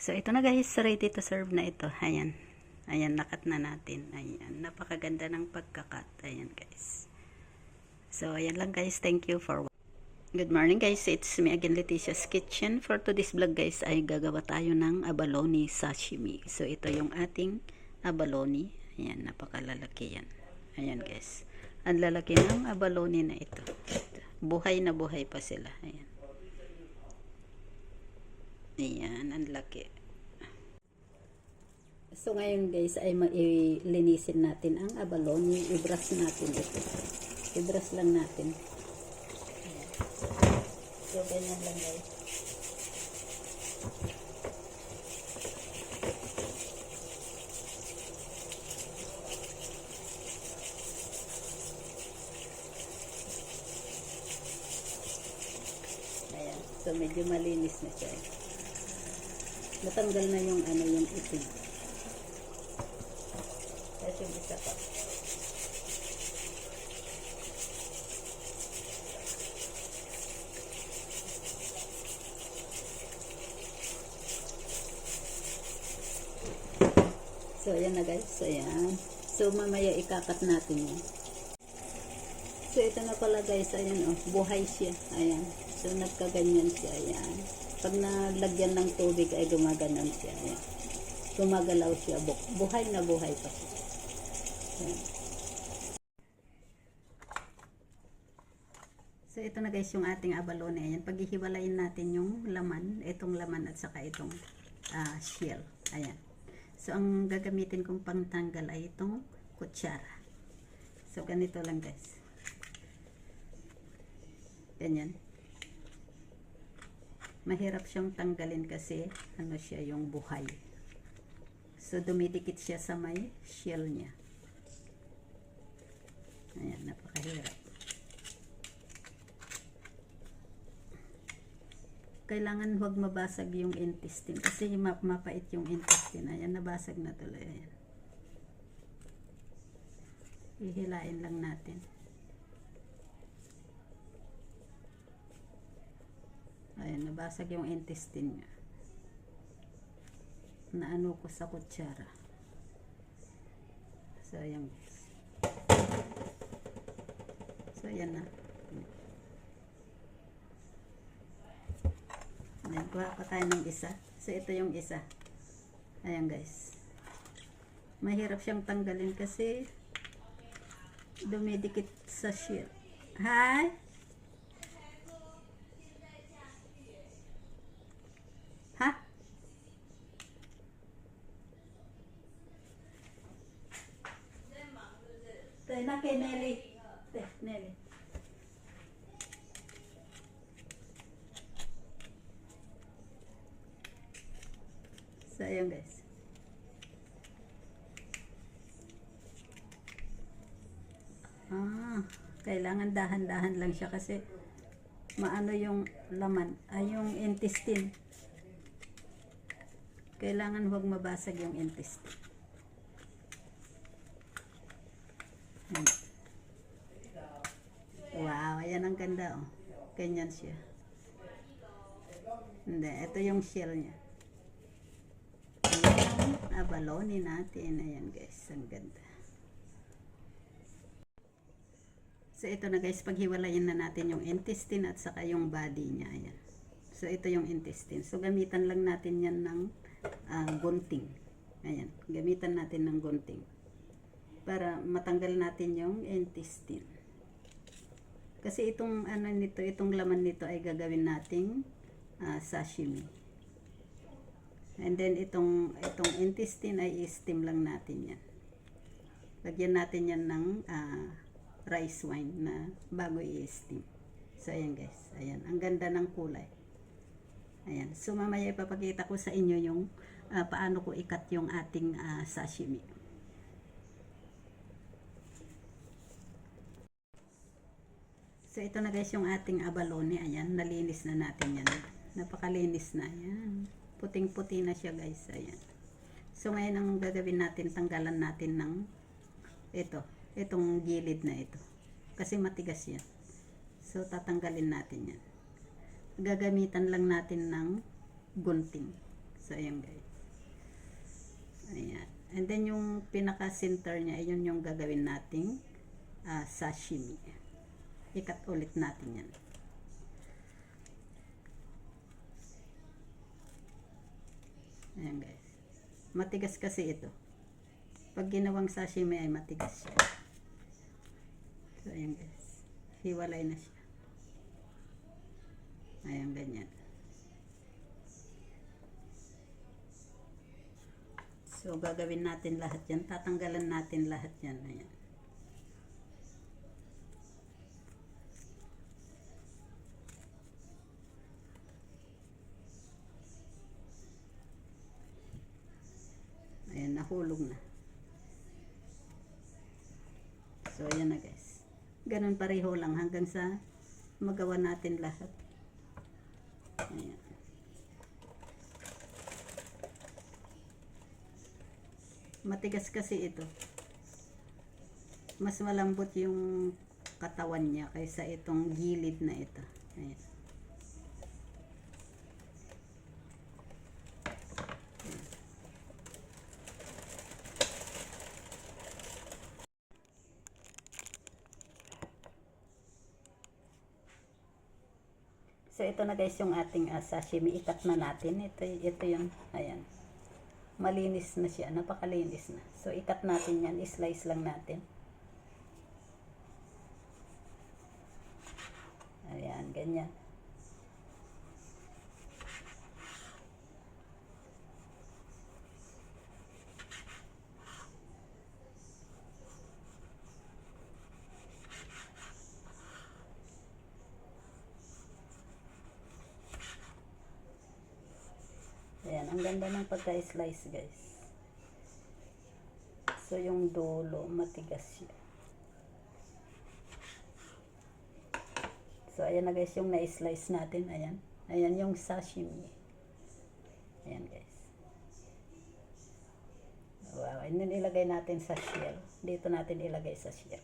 So, ito na guys, ready to serve na ito. Ayan. Ayan, nakat na natin. Ayan, napakaganda ng pagkakat. Ayan guys. So, ayan lang guys. Thank you for watching. Good morning guys. It's me again, Leticia's Kitchen. For today's vlog guys, ay gagawa tayo ng abalone sashimi. So, ito yung ating abalone. Ayan, napakalalaki yan. Ayan guys. Ang lalaki ng abalone na ito. Buhay na buhay pa sila. Ayan. Ayan, ang laki. So ngayon guys ay mailinisin natin ang abalone. I-brush natin ito. I-brush lang natin. Ayan. So ganyan lang guys. Ayan. So medyo malinis na siya. Natanggal na yung yung itim. Tapos yung isa pa. So ayan na guys. Ayan. So mamaya ikakat natin yan. So ito na pala guys. Ayan buhay siya. Ayan. So nagkaganyan siya. Ayan. Pag nalagyan ng tubig ay gumaganon siya. Ayan. Gumagalaw siya. Buhay na buhay pa siya. Ayan. So ito na guys yung ating abalone. Ayan. Paghihiwalayin natin yung laman. Itong laman at saka itong shell. Ayan. So ang gagamitin kong pangtanggal ay itong kutsara. So ganito lang guys. Ganyan. Mahirap siyang tanggalin kasi siya yung buhay. So dumidikit siya sa may shell niya. Ayan, napakahirap. Kailangan huwag mabasag yung intestine kasi mapait yung intestine. Ayan, nabasag na tuloy. Ayan. Ihilain lang natin. Ayan, nabasag yung intestine niya. Naano ko sa kutsara. So, ayan. So, ayan na. Ayan, kuha pa tayo ng isa. So, ito yung isa. Ayan, guys. Mahirap siyang tanggalin kasi dumidikit sa shell. Hi! Ha? Tayo na kay Nelly. Nelly. So, ayun guys. Kailangan dahan-dahan lang siya kasi maano yung laman, yung intestine. Kailangan huwag mabasag yung intestine. Wow, ayan ang ganda oh. Ganyan siya. Hindi, ito yung shell niya. Ayan, abalone natin. Ayan guys, ang ganda. So ito na guys, paghiwalayin na natin yung intestine at saka yung body niya. Ayan. So ito yung intestine. So gamitan lang natin yan ng gunting. Ayan, gamitan natin ng gunting para matanggal natin yung intestine. Kasi itong nito, itong laman nito ay gagawin nating sashimi. And then itong intestine ay i-steam lang natin yan. Lagyan natin yan ng rice wine na bago i-steam. So ayan guys, ayan, ang ganda ng kulay. Ayan, so mamaya ipapakita ko sa inyo yung paano ko ikat yung ating sashimi. So ito na guys yung ating abalone. Ayan, nalinis na natin yan. Napakalinis na. Ayan, puting-puti na siya guys. Ayan. So ngayon ang gagawin natin, tanggalan natin ng itong gilid na ito. Kasi matigas yan. So tatanggalin natin yan. Gagamitan lang natin ng gunting. So, ayan guys. Ayan. And then, yung pinaka-center niya, ayun yung gagawin nating sashimi. Ikat ulit natin yan. Ayan guys. Matigas kasi ito. Pag ginawang sashimi ay matigas siya. So, ayan guys. Hiwalay na siya. Ayan, ganyan. So, gagawin natin lahat yan. Tatanggalan natin lahat yan. Ayan. Ayan, nahulog na. So, ayan na guys. Ganun pareho lang hanggang sa magawa natin lahat. Ayan. Matigas kasi ito. Mas malambot yung katawan niya kaysa itong gilid na ito. Ayan. So, ito na guys yung ating sashimi. Ikat na natin. Ito yung, ayan. Malinis na siya. Napakalinis na. So, ikat natin yan. I-slice lang natin. Ayan, ganyan. Ayan, ang ganda ng pagka-slice guys. So, yung dulo, matigas siya. So, ayan na guys, yung na-slice natin. Ayan. Ayan yung sashimi. Ayan guys. Wow. And then, ilagay natin sa shell. Dito natin ilagay sa shell.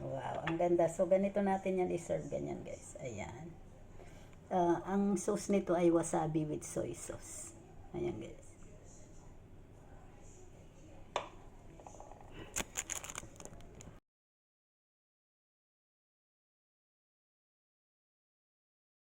Wow, ang ganda. So, ganito natin yan i-serve. Ganyan guys. Ayan. Ang sauce nito ay wasabi with soy sauce. Ayan guys.